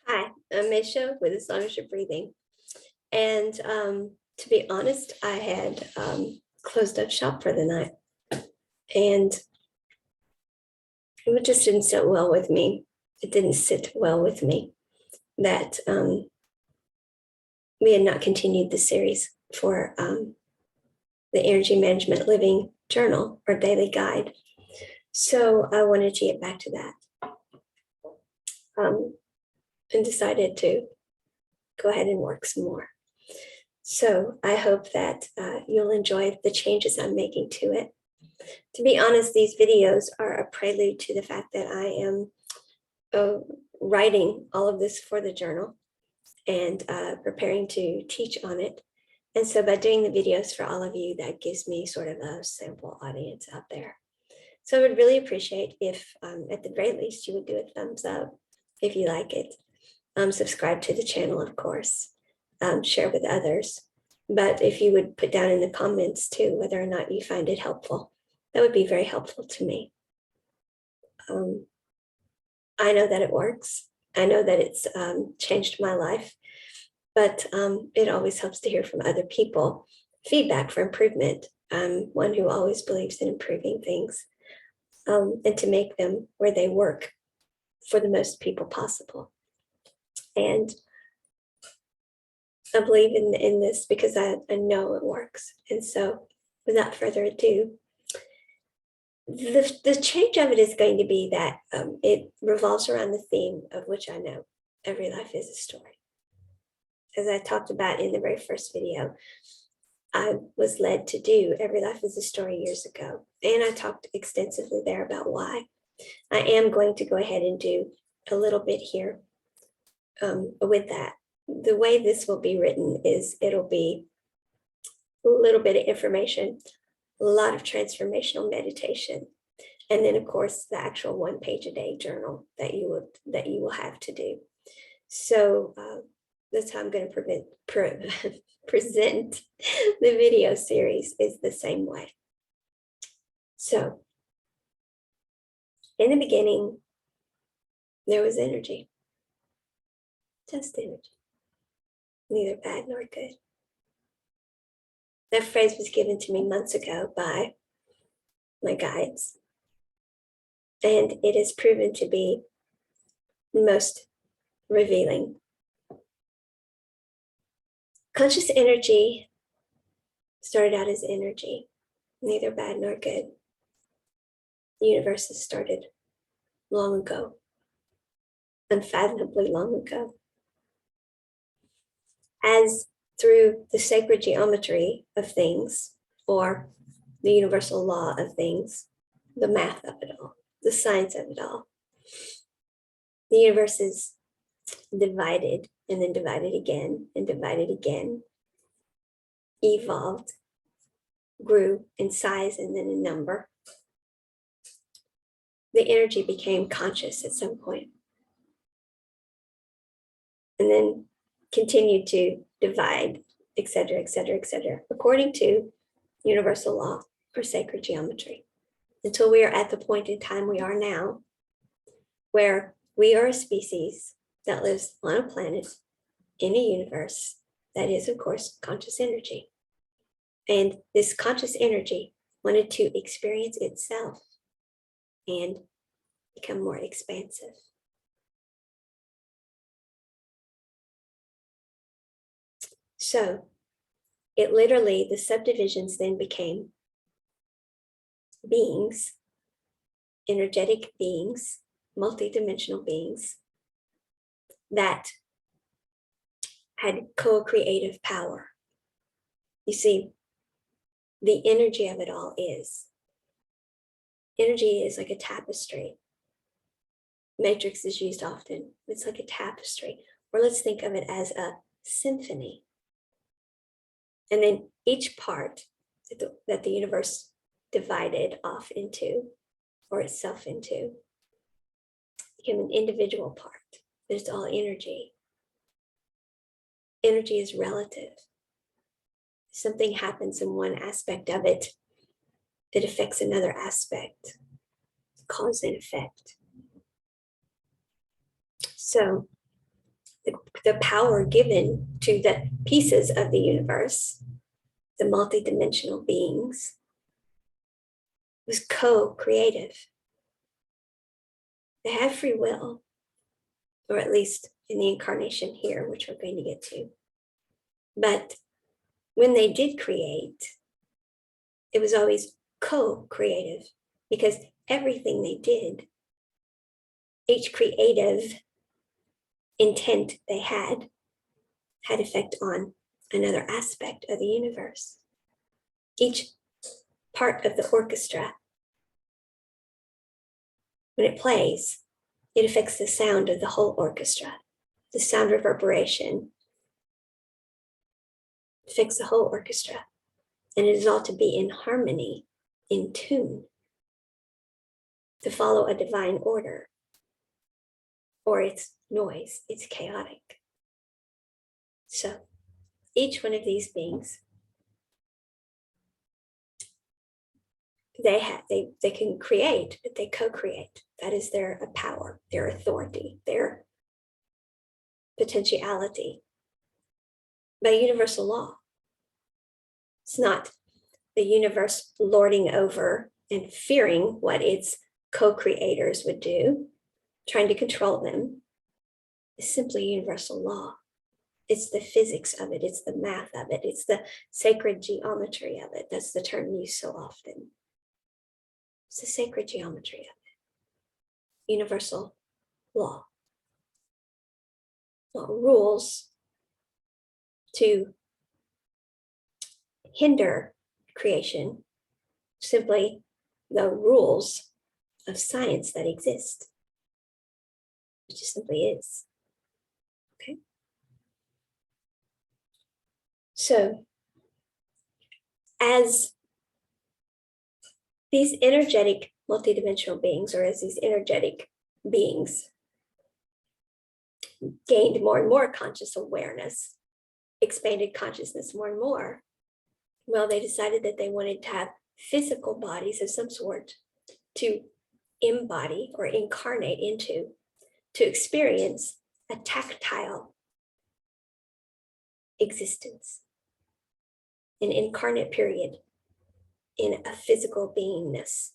Hi, I'm Maysha with Astonishing Breathing. And to be honest, I had closed up shop for the night. And it just didn't sit well with me. It didn't sit well with me that we had not continued the series for the Energy Management Living Journal or Daily Guide. So I wanted to get back to that and decided to go ahead and work some more. So I hope that you'll enjoy the changes I'm making to it. To be honest, these videos are a prelude to the fact that I am writing all of this for the journal and preparing to teach on it. And so by doing the videos for all of you, that gives me sort of a sample audience out there. So I would really appreciate if, at the very least, you would do a thumbs up if you like it. Subscribe to the channel, of course. Share with others. But if you would put down in the comments too, whether or not you find it helpful, that would be very helpful to me. I know that it works. I know that it's changed my life, but it always helps to hear from other people, feedback for improvement. I'm one who always believes in improving things and to make them where they work for the most people possible. And I believe in this because I know it works. And so without further ado, the change of it is going to be that it revolves around the theme of which I know every life is a story. As I talked about in the very first video, I was led to do Every Life is a Story years ago. And I talked extensively there about why. I am going to go ahead and do a little bit here with that. The way this will be written is it'll be a little bit of information, a lot of transformational meditation, and then of course the actual 1 page a day journal that you will have to do. So that's how I'm going to present the video series is the same way. So in the beginning, there was energy, just energy, neither bad nor good. That phrase was given to me months ago by my guides, and it has proven to be most revealing. Conscious energy started out as energy, neither bad nor good. The universe has started long ago, unfathomably long ago. As through the sacred geometry of things, or the universal law of things, the math of it all, the science of it all, the universe is divided and then divided again and divided again, evolved, grew in size and then in number. The energy became conscious at some point and then continued to divide, et cetera, et cetera, et cetera, according to universal law or sacred geometry, until we are at the point in time we are now, where we are a species that lives on a planet in a universe that is, of course, conscious energy. And this conscious energy wanted to experience itself and become more expansive. So it literally, the subdivisions then became beings, energetic beings, multidimensional beings that had co-creative power. You see, the energy of it all is. Energy is like a tapestry. Matrix is used often. It's like a tapestry, or let's think of it as a symphony. And then each part that the universe divided off into, or itself into, became an individual part. It's all energy. Energy is relative. Something happens in one aspect of it, it affects another aspect. Cause and effect. So the power given to the pieces of the universe, the multidimensional beings, was co-creative. They had free will, or at least in the incarnation here, which we're going to get to. But when they did create, it was always co-creative, because everything they did, each creative intent they had effect on another aspect of the universe. Each part of the orchestra, when it plays, it affects the sound of the whole orchestra. The sound reverberation affects the whole orchestra. And it is all to be in harmony, in tune, to follow a divine order. Or it's noise, it's chaotic. So each one of these beings, they can create, but they co-create. That is their power, their authority, their potentiality by universal law. It's not the universe lording over and fearing what its co-creators would do, trying to control them. It's simply universal law. It's the physics of it. It's the math of it. It's the sacred geometry of it. That's the term used so often. It's the sacred geometry of it. Universal law. Not rules to hinder creation, simply the rules of science that exist. It just simply is. Okay. So, as these energetic multidimensional beings, or as these energetic beings gained more and more conscious awareness, expanded consciousness more and more, well, they decided that they wanted to have physical bodies of some sort to embody or incarnate into, to experience a tactile existence, an incarnate period in a physical beingness.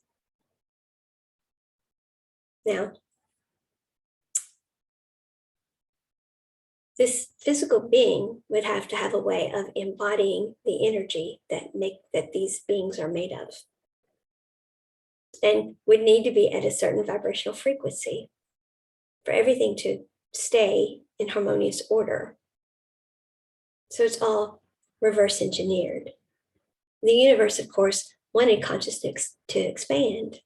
Now, this physical being would have to have a way of embodying the energy that these beings are made of, and would need to be at a certain vibrational frequency for everything to stay in harmonious order. So it's all reverse engineered. The universe, of course, wanted consciousness to expand,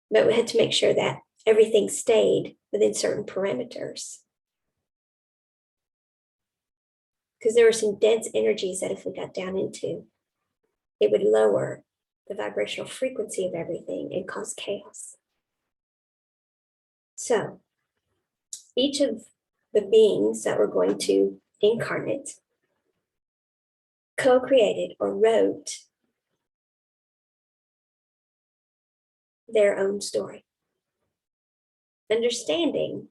but we had to make sure that everything stayed within certain parameters. Because there were some dense energies that if we got down into, it would lower the vibrational frequency of everything and cause chaos. So each of the beings that were going to incarnate co-created or wrote their own story, understanding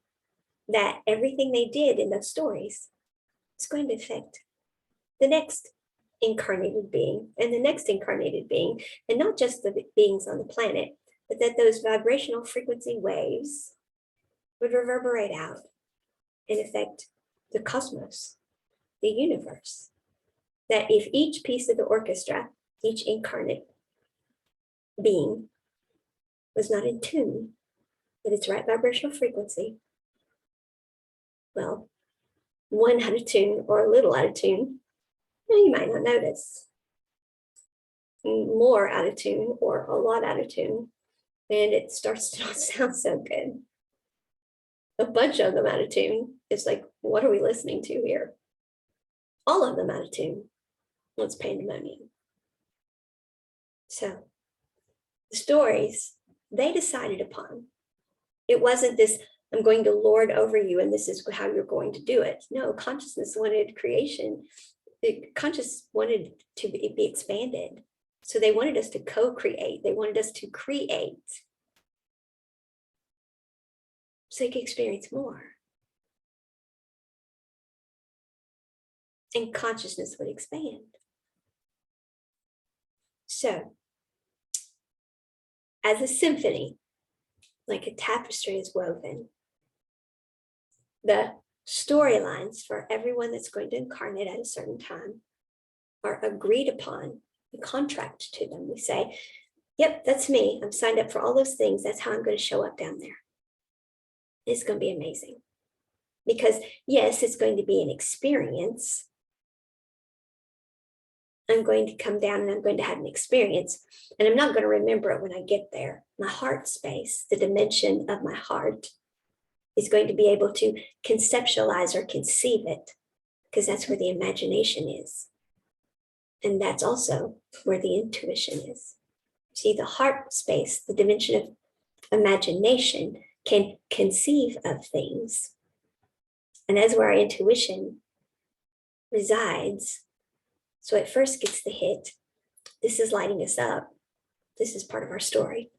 that everything they did in those stories is going to affect the next incarnated being and the next incarnated being, and not just the beings on the planet, but that those vibrational frequency waves would reverberate out and affect the cosmos, the universe. That if each piece of the orchestra, each incarnate being, was not in tune with its right vibrational frequency, well, one out of tune or a little out of tune, you might not notice. More out of tune or a lot out of tune, and it starts to not sound so good. A bunch of them out of tune, it's like, what are we listening to here? All of them out of tune, well, it's pandemonium. So the stories they decided upon, it wasn't this, I'm going to lord over you and this is how you're going to do it. No, consciousness wanted creation. Conscious wanted to be expanded. So they wanted us to co-create. They wanted us to create so they could experience more. and consciousness would expand. So, as a symphony, like a tapestry is woven, the storylines for everyone that's going to incarnate at a certain time are agreed upon. We contract to them. We say, yep, that's me. I'm signed up for all those things. That's how I'm going to show up down there. It's going to be amazing. Because yes, it's going to be an experience. I'm going to come down and I'm going to have an experience. And I'm not going to remember it when I get there. My heart space, the dimension of my heart, is going to be able to conceptualize or conceive it, because that's where the imagination is. And that's also where the intuition is. See, the heart space, the dimension of imagination, can conceive of things. And that's where our intuition resides. So it first gets the hit. This is lighting us up. This is part of our story.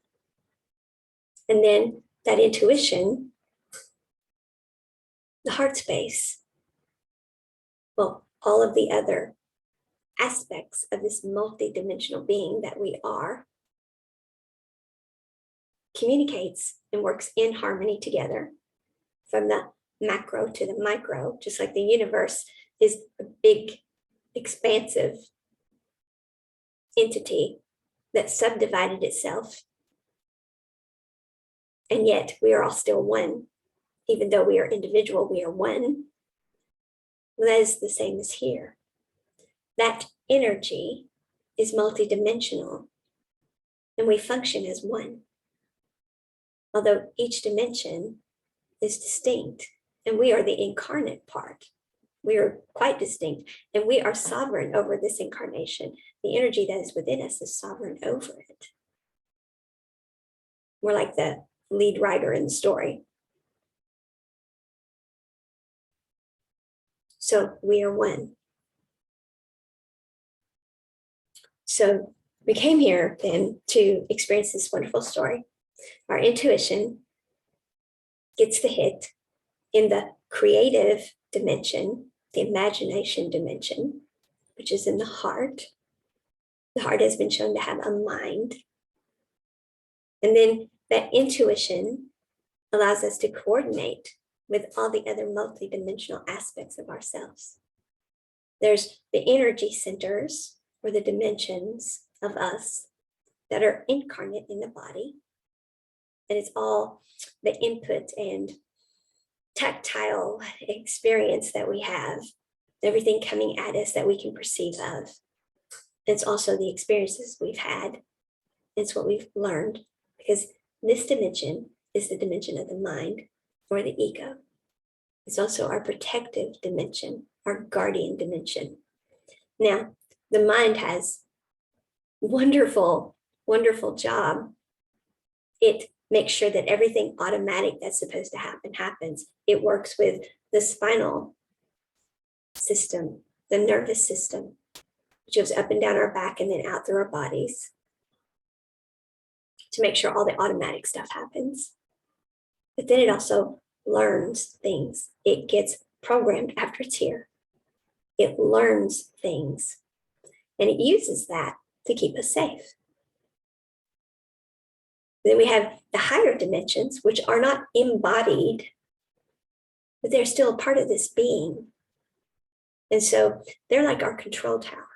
And then that intuition, the heart space, well, all of the other aspects of this multidimensional being that we are, communicates and works in harmony together from the macro to the micro, just like the universe is a big, expansive entity that subdivided itself. And yet we are all still one. Even though we are individual, we are one. Well, that is the same as here. That energy is multidimensional, and we function as one. Although each dimension is distinct, and we are the incarnate part. We are quite distinct, and we are sovereign over this incarnation. The energy that is within us is sovereign over it. We're like the lead writer in the story. So we are one. So we came here then to experience this wonderful story. Our intuition gets the hit in the creative dimension, the imagination dimension, which is in the heart. The heart has been shown to have a mind. And then that intuition allows us to coordinate with all the other multidimensional aspects of ourselves. There's the energy centers, or the dimensions of us that are incarnate in the body. And it's all the input and tactile experience that we have, everything coming at us that we can perceive of. It's also the experiences we've had. It's what we've learned, because this dimension is the dimension of the mind, or the ego. It's also our protective dimension, our guardian dimension. Now, the mind has wonderful, wonderful job. It makes sure that everything automatic that's supposed to happen happens. It works with the spinal system, the nervous system, which goes up and down our back and then out through our bodies to make sure all the automatic stuff happens. But then it also learns things. It gets programmed after it's here. It learns things, and it uses that to keep us safe. Then we have the higher dimensions, which are not embodied, but they're still a part of this being. And so they're like our control tower.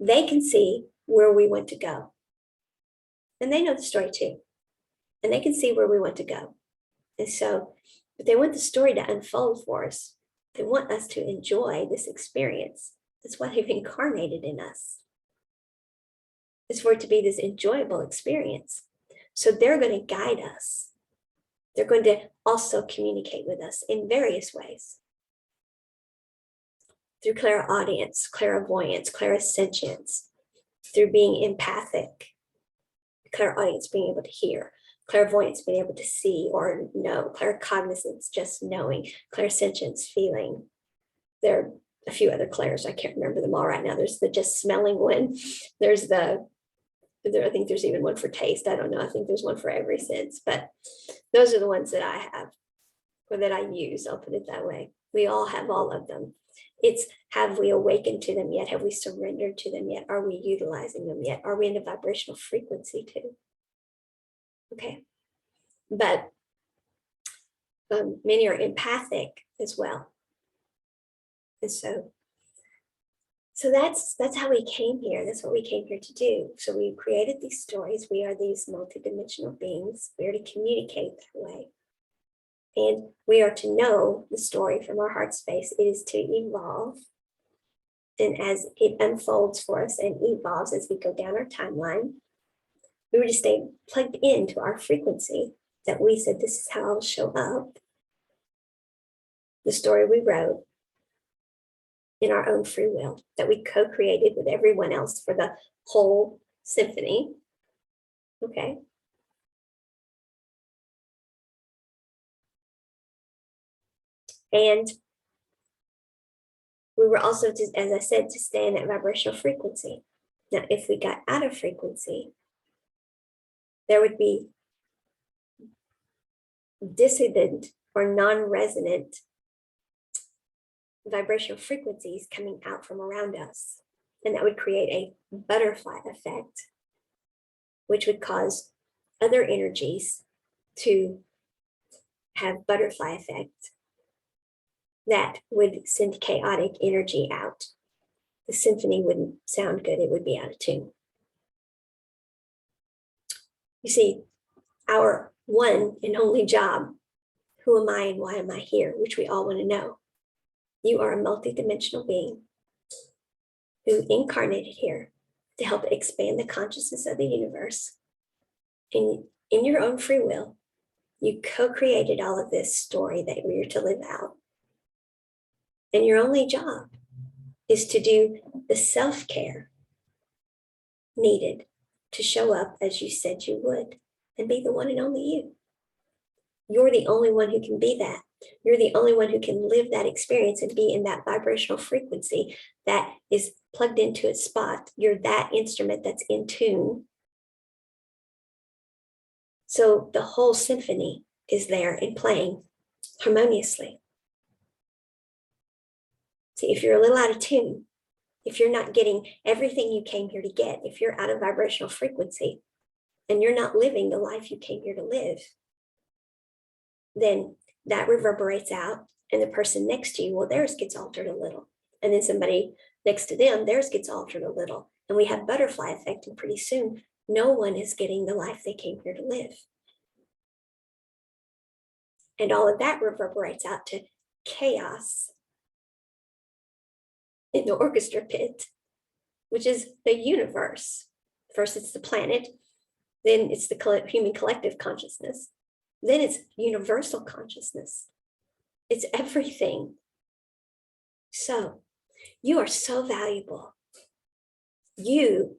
They can see where we want to go. And they know the story too. And they can see where we want to go. And so, but they want the story to unfold for us. They want us to enjoy this experience. That's why they've incarnated in us. It's for it to be this enjoyable experience. So they're going to guide us. They're going to also communicate with us in various ways. Through clairaudience, clairvoyance, clairsentience, through being empathic, clairaudience, being able to hear, clairvoyance, being able to see or know, claircognizance, just knowing, clairsentience, feeling. There are a few other clairs. I can't remember them all right now. There's the just smelling one. There's I think there's even one for taste. I don't know. I think there's one for every sense, but those are the ones that I have, or that I use. I'll put it that way. We all have all of them. It's, have we awakened to them yet? Have we surrendered to them yet? Are we utilizing them yet? Are we in a vibrational frequency too? Okay. But many are empathic as well. And so that's how we came here. That's what we came here to do. So we created these stories. We are these multidimensional beings. We are to communicate that way. And we are to know the story from our heart space. It is to evolve. And as it unfolds for us and evolves as we go down our timeline, we were to stay plugged into our frequency that we said, this is how I'll show up. The story we wrote in our own free will, that we co-created with everyone else for the whole symphony. Okay. And we were also, as I said, to stay in that vibrational frequency. Now, if we got out of frequency, there would be dissident or non-resonant vibrational frequencies coming out from around us. And that would create a butterfly effect, which would cause other energies to have butterfly effect that would send chaotic energy out. The symphony wouldn't sound good. It would be out of tune. You see, our one and only job, who am I and why am I here, which we all want to know. You are a multidimensional being who incarnated here to help expand the consciousness of the universe. And in your own free will, you co-created all of this story that we are to live out. And your only job is to do the self-care needed to show up as you said you would and be the one and only you. You're the only one who can be that. You're the only one who can live that experience and be in that vibrational frequency that is plugged into its spot. You're that instrument that's in tune. So the whole symphony is there and playing harmoniously. See, if you're a little out of tune, if you're not getting everything you came here to get, if you're out of vibrational frequency and you're not living the life you came here to live, then that reverberates out and the person next to you, well, theirs gets altered a little. And then somebody next to them, theirs gets altered a little. And we have butterfly effect, and pretty soon, no one is getting the life they came here to live. And all of that reverberates out to chaos in the orchestra pit, which is the universe. First, it's the planet, then it's the human collective consciousness, then it's universal consciousness. It's everything. So you are so valuable. You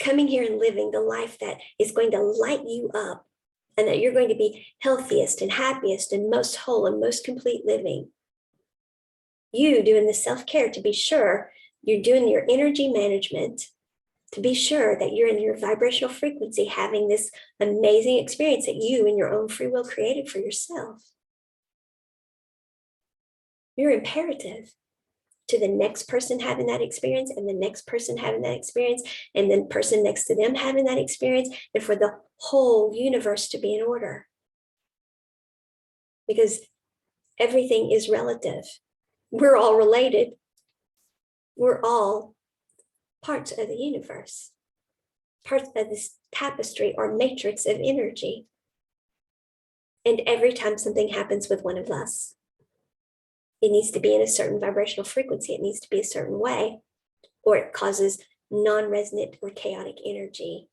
coming here and living the life that is going to light you up and that you're going to be healthiest and happiest and most whole and most complete living. You doing the self-care to be sure you're doing your energy management, to be sure that you're in your vibrational frequency, having this amazing experience that you in your own free will created for yourself. You're imperative to the next person having that experience and the next person having that experience and the person next to them having that experience, and for the whole universe to be in order. Because everything is relative. We're all related. We're all parts of the universe, parts of this tapestry or matrix of energy. And every time something happens with one of us, it needs to be in a certain vibrational frequency. It needs to be a certain way, or it causes non-resonant or chaotic energy.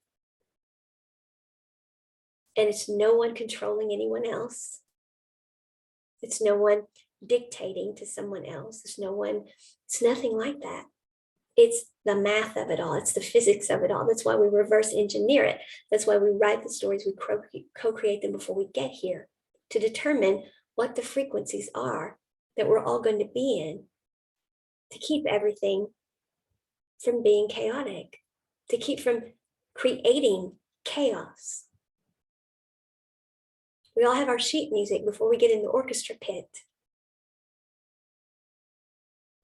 And it's no one controlling anyone else. It's no one dictating to someone else. It's nothing like that. It's the math of it all. It's the physics of it all. That's why we reverse engineer it. That's why we write the stories. We co-create them before we get here to determine what the frequencies are that we're all going to be in, to keep everything from being chaotic, to keep from creating chaos. We all have our sheet music before we get in the orchestra pit.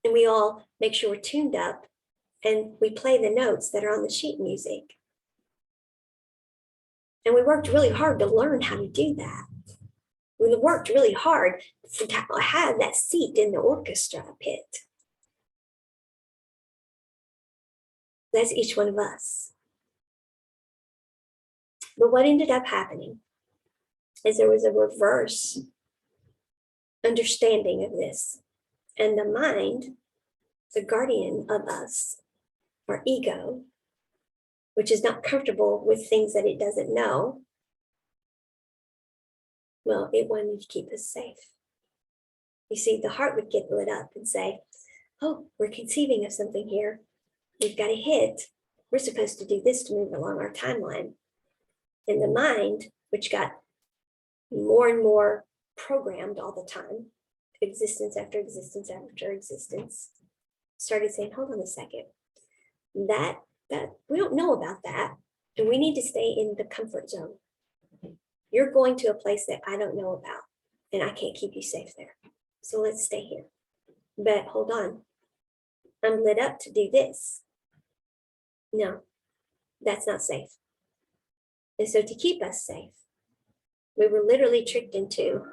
And we all make sure we're tuned up and we play the notes that are on the sheet music. And we worked really hard to learn how to do that. We worked really hard to have that seat in the orchestra pit. That's each one of us. But what ended up happening is there was a reverse understanding of this. And the mind, the guardian of us, our ego, which is not comfortable with things that it doesn't know, well, it wanted to keep us safe. You see, the heart would get lit up and say, oh, we're conceiving of something here. We've got a hit. We're supposed to do this to move along our timeline. And the mind, which got more and more programmed all the time, existence after existence after existence, started saying, hold on a second, that we don't know about that, and we need to stay in the comfort zone. You're going to a place that I don't know about, and I can't keep you safe there. So let's stay here. But hold on, I'm lit up to do this. No, that's not safe. And so to keep us safe, we were literally tricked into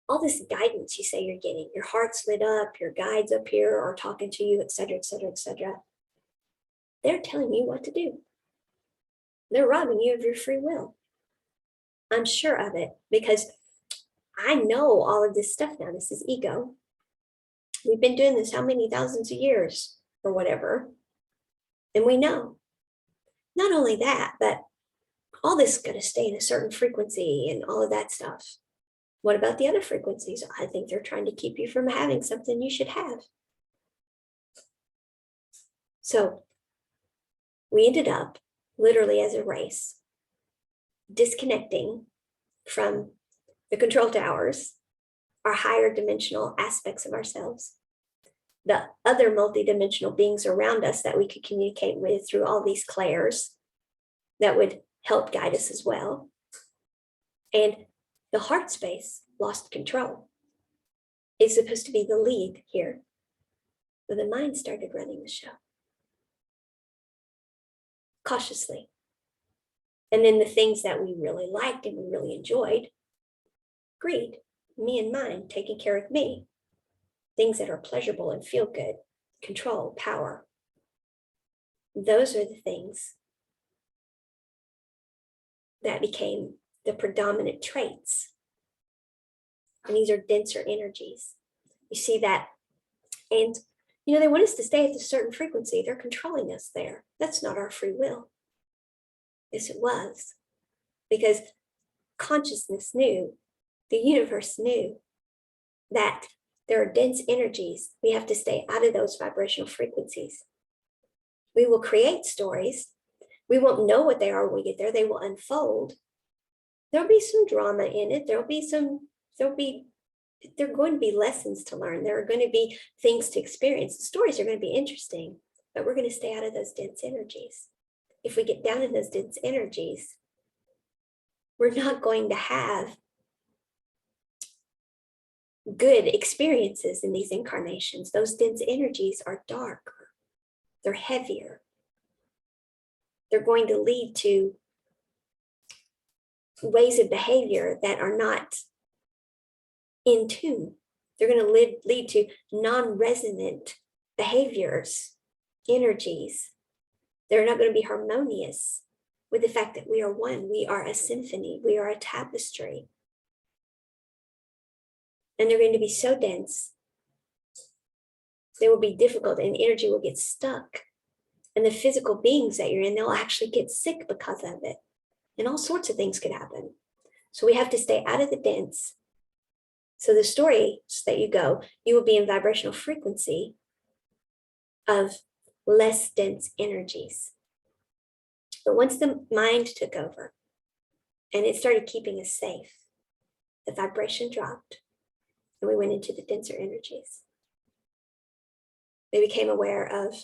all this guidance you say you're getting. Your heart's lit up, your guides up here are talking to you, etc., etc., etc. They're telling you what to do. They're robbing you of your free will. I'm sure of it because I know all of this stuff now. This is ego. We've been doing this how many thousands of years or whatever. And we know. Not only that, but all this is going to stay in a certain frequency and all of that stuff. What about the other frequencies? I think they're trying to keep you from having something you should have. So we ended up literally as a race disconnecting from the control towers, our higher dimensional aspects of ourselves, the other multidimensional beings around us that we could communicate with through all these clairs that would help guide us as well. And the heart space lost control. It's supposed to be the lead here, but the mind started running the show. Cautiously. And then the things that we really liked and we really enjoyed, greed, me and mine, taking care of me, things that are pleasurable and feel good, control, power. Those are the things that became the predominant traits. And these are denser energies. You see that? And, they want us to stay at a certain frequency. They're controlling us there. That's not our free will. Yes, it was. Because consciousness knew, the universe knew that there are dense energies. We have to stay out of those vibrational frequencies. We will create stories. We won't know what they are when we get there. They will unfold. There'll be some drama in it. There are going to be lessons to learn. There are going to be things to experience. The stories are going to be interesting, but we're going to stay out of those dense energies. If we get down in those dense energies, we're not going to have good experiences in these incarnations. Those dense energies are darker. They're heavier. They're going to lead to ways of behavior that are not in tune. They're going to lead to non-resonant behaviors, energies. They're not going to be harmonious with the fact that we are one. We are a symphony. We are a tapestry. And they're going to be so dense, they will be difficult and energy will get stuck. And the physical beings that you're in, they'll actually get sick because of it. And all sorts of things could happen. So we have to stay out of the dense. So the stories that you will be in vibrational frequency of less dense energies. But once the mind took over and it started keeping us safe, the vibration dropped and we went into the denser energies. We became aware of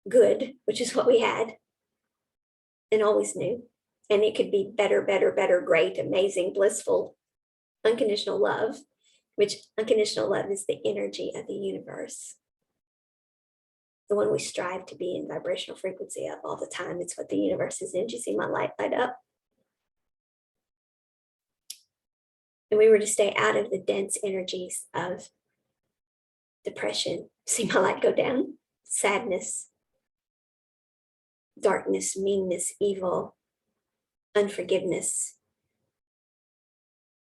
good, which is what we had and always knew. And it could be better, better, better, great, amazing, blissful, unconditional love. which unconditional love is the energy of the universe, the one we strive to be in vibrational frequency of all the time. It's what the universe is in. Do you see my light light up? And we were to stay out of the dense energies of depression. See my light go down? Sadness, darkness, meanness, evil, unforgiveness,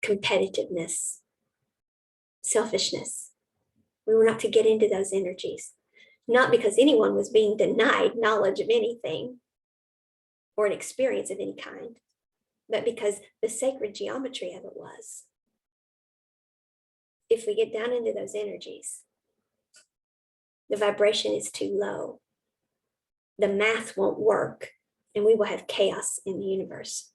competitiveness, selfishness. We were not to get into those energies, not because anyone was being denied knowledge of anything or an experience of any kind, but because the sacred geometry of it was. If we get down into those energies, the vibration is too low. The math won't work, and we will have chaos in the universe.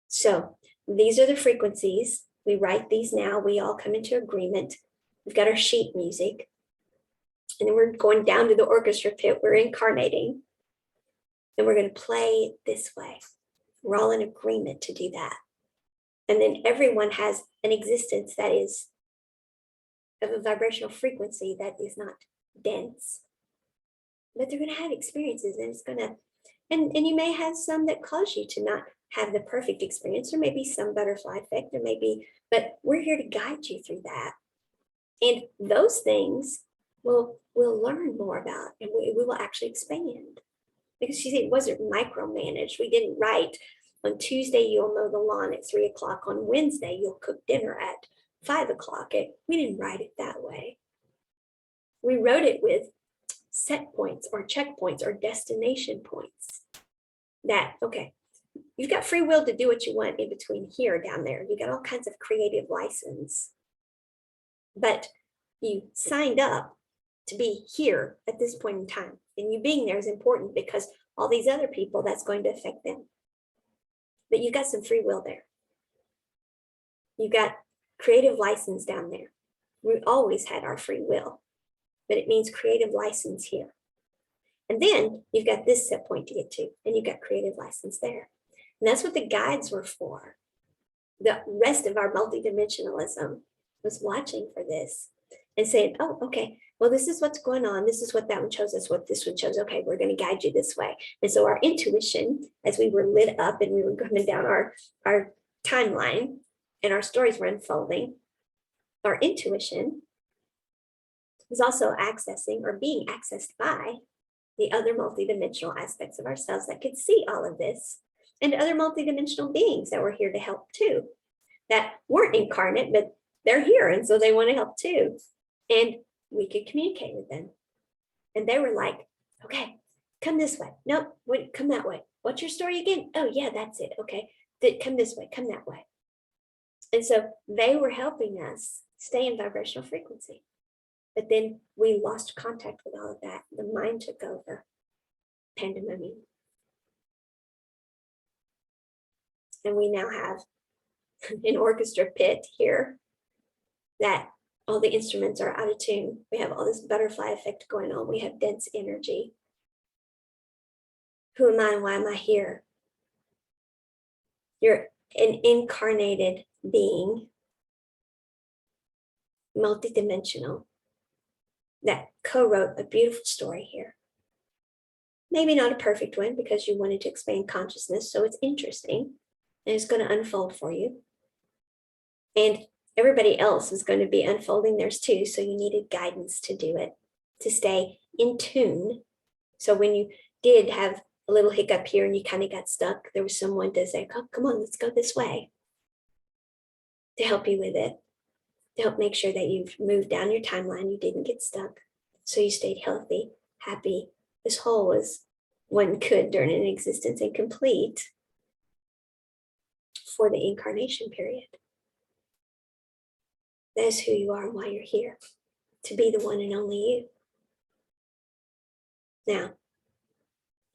So these are the frequencies. We write these now. We all come into agreement. We've got our sheet music. And then we're going down to the orchestra pit. We're incarnating. And we're going to play this way. We're all in agreement to do that. And then everyone has an existence that is of a vibrational frequency that is not dense. But they're going to have experiences, and it's going to, and you may have some that cause you to not have the perfect experience. There may be some butterfly effect, there may be, but we're here to guide you through that. And those things we'll learn more about, and we will actually expand. Because you see, it wasn't micromanaged. We didn't write, on Tuesday, you'll mow the lawn at 3 o'clock. On Wednesday, you'll cook dinner at 5 o'clock. We didn't write it that way. We wrote it with set points or checkpoints or destination points. That, okay, you've got free will to do what you want in between here or down there. You got all kinds of creative license. But you signed up to be here at this point in time. And you being there is important because all these other people, that's going to affect them. But you got some free will there. You got creative license down there. We always had our free will, but it means creative license here. And then you've got this set point to get to, and you've got creative license there. And that's what the guides were for. The rest of our multidimensionalism was watching for this and saying, oh, okay, well, this is what's going on. This is what that one chose. That's what this one chose. Okay, we're going to guide you this way. And so our intuition, as we were lit up and we were coming down our timeline and our stories were unfolding, our intuition was also accessing or being accessed by the other multidimensional aspects of ourselves that could see all of this, and other multidimensional beings that were here to help too, that weren't incarnate, but they're here. And so they want to help too. And we could communicate with them. And they were like, okay, come this way. Nope, wait, come that way. What's your story again? Oh yeah, that's it. Okay, come this way, come that way. And so they were helping us stay in vibrational frequency. But then we lost contact with all of that. The mind took over. Pandemonium. And we now have an orchestra pit here that all the instruments are out of tune. We have all this butterfly effect going on. We have dense energy. Who am I and why am I here? You're an incarnated being, multidimensional, that co-wrote a beautiful story here. Maybe not a perfect one because you wanted to expand consciousness, so it's interesting and it's going to unfold for you. And everybody else is going to be unfolding theirs too, so you needed guidance to do it, to stay in tune. So when you did have a little hiccup here and you kind of got stuck, there was someone to say, oh, come on, let's go this way, to help you with it, to help make sure that you've moved down your timeline, you didn't get stuck, so you stayed healthy, happy, as whole as one could during an existence, and complete for the incarnation period. That is who you are and why you're here, to be the one and only you. Now,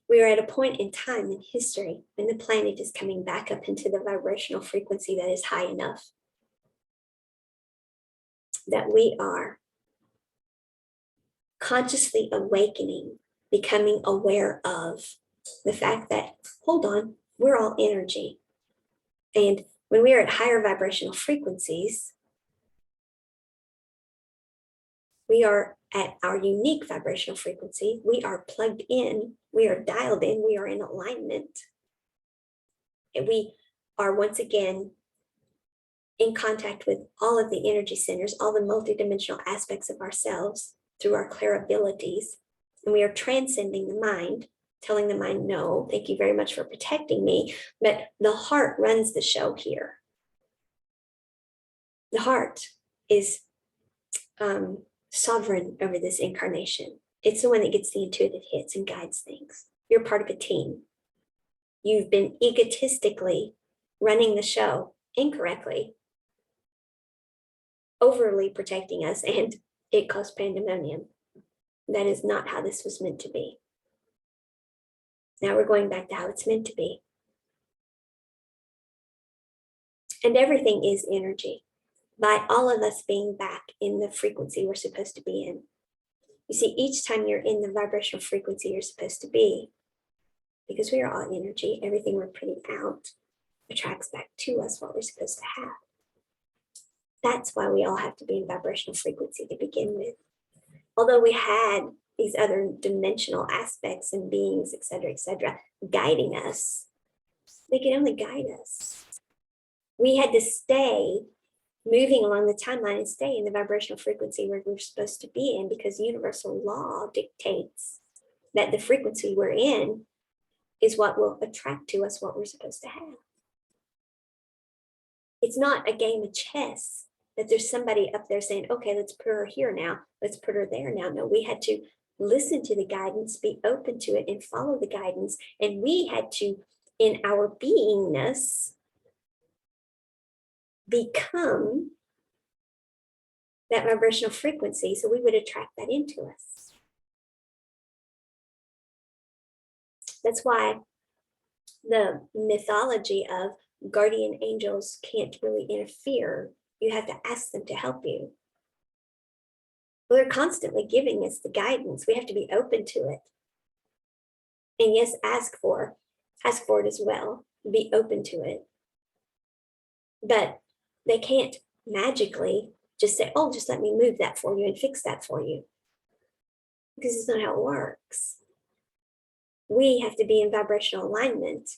we are at a point in time in history when the planet is coming back up into the vibrational frequency that is high enough that we are consciously awakening, becoming aware of the fact that, hold on, we're all energy. And when we are at higher vibrational frequencies, We are at our unique vibrational frequency. We are plugged in. We are dialed in. We are in alignment. And we are once again in contact with all of the energy centers, all the multidimensional aspects of ourselves through our clear abilities. And we are transcending the mind, telling the mind, no, thank you very much for protecting me. But the heart runs the show here. The heart is sovereign over this incarnation. It's the one that gets the intuitive hits and guides things. You're part of a team. You've been egotistically running the show incorrectly, overly protecting us, and it caused pandemonium. That is not how this was meant to be. Now we're going back to how it's meant to be. And everything is energy. By all of us being back in the frequency we're supposed to be in. You see, each time you're in the vibrational frequency you're supposed to be, because we are all energy, everything we're putting out attracts back to us what we're supposed to have. That's why we all have to be in vibrational frequency to begin with. Although we had these other dimensional aspects and beings, et cetera, guiding us, they could only guide us. We had to stay moving along the timeline and stay in the vibrational frequency where we're supposed to be in, because universal law dictates that the frequency we're in is what will attract to us what we're supposed to have. It's not a game of chess that there's somebody up there saying, okay, let's put her here now, let's put her there now. No, we had to listen to the guidance, be open to it, and follow the guidance. And we had to, in our beingness, become that vibrational frequency so we would attract that into us. That's why the mythology of guardian angels can't really interfere. You have to ask them to help you. Well, they're constantly giving us the guidance. We have to be open to it. And yes, ask for it as well. Be open to it. But they can't magically just say, oh, just let me move that for you and fix that for you. Because it's not how it works. We have to be in vibrational alignment,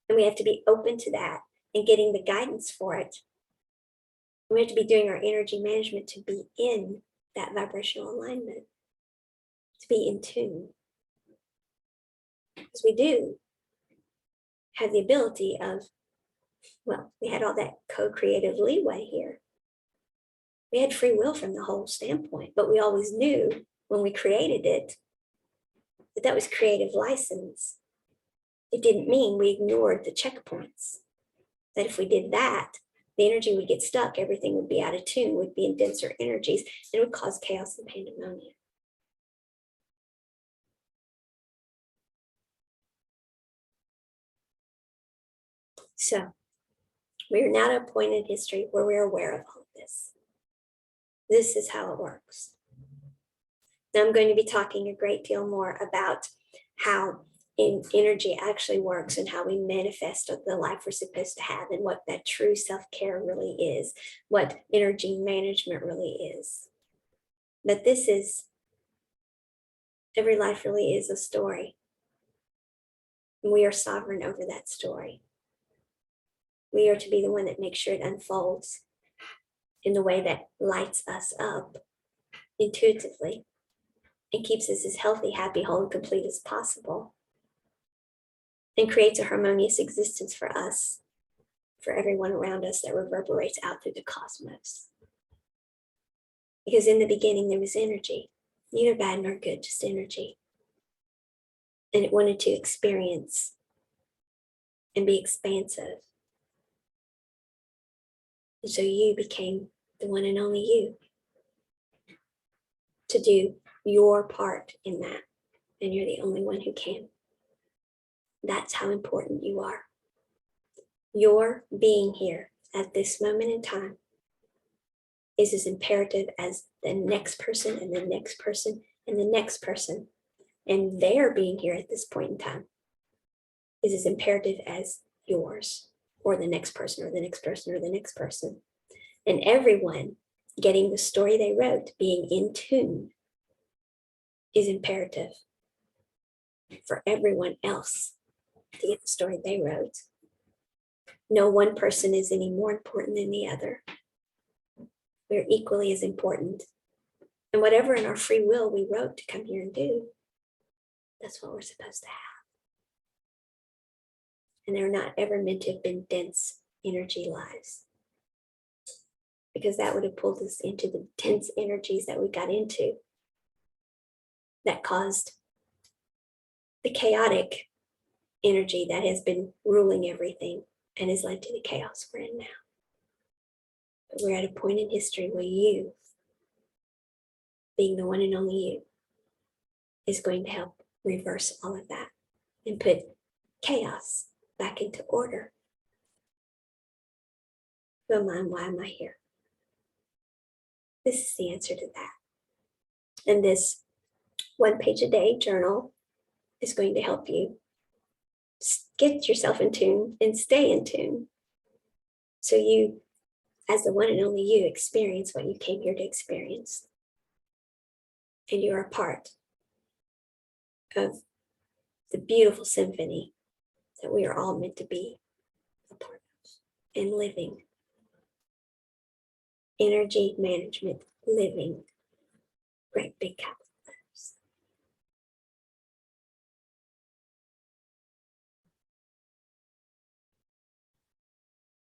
and we have to be open to that and getting the guidance for it. We have to be doing our energy management to be in that vibrational alignment, to be in tune. Because we do have the ability of, well, we had all that co-creative leeway here. We had free will from the whole standpoint, but we always knew when we created it that that was creative license. It didn't mean we ignored the checkpoints. That if we did that, the energy would get stuck, everything would be out of tune, would be in denser energies, and it would cause chaos and pandemonium. So, we are now at a point in history where we're aware of all of this. This is how it works. Now I'm going to be talking a great deal more about how energy actually works and how we manifest the life we're supposed to have and what that true self-care really is, what energy management really is. But this is, every life really is a story. And we are sovereign over that story. We are to be the one that makes sure it unfolds in the way that lights us up intuitively and keeps us as healthy, happy, whole, and complete as possible, and creates a harmonious existence for us, for everyone around us, that reverberates out through the cosmos. Because in the beginning, there was energy, neither bad nor good, just energy. And it wanted to experience and be expansive. And so you became the one and only you to do your part in that. And you're the only one who can. That's how important you are. Your being here at this moment in time is as imperative as the next person and the next person and the next person. And their being here at this point in time is as imperative as yours, or the next person, or the next person, or the next person. And everyone getting the story they wrote, being in tune, is imperative for everyone else to get the story they wrote. No one person is any more important than the other. We're equally as important. And whatever in our free will we wrote to come here and do, that's what we're supposed to have. And they're not ever meant to have been dense energy lives, because that would have pulled us into the dense energies that we got into that caused the chaotic energy that has been ruling everything and has led to the chaos we're in now. But we're at a point in history where you, being the one and only you, is going to help reverse all of that and put chaos back into order. Who am I and why am I here? This is the answer to that. And this 1 page a day journal is going to help you get yourself in tune and stay in tune. So you, as the one and only you, experience what you came here to experience. And you're a part of the beautiful symphony that we are all meant to be a part of and living. Energy management, living, great big capital.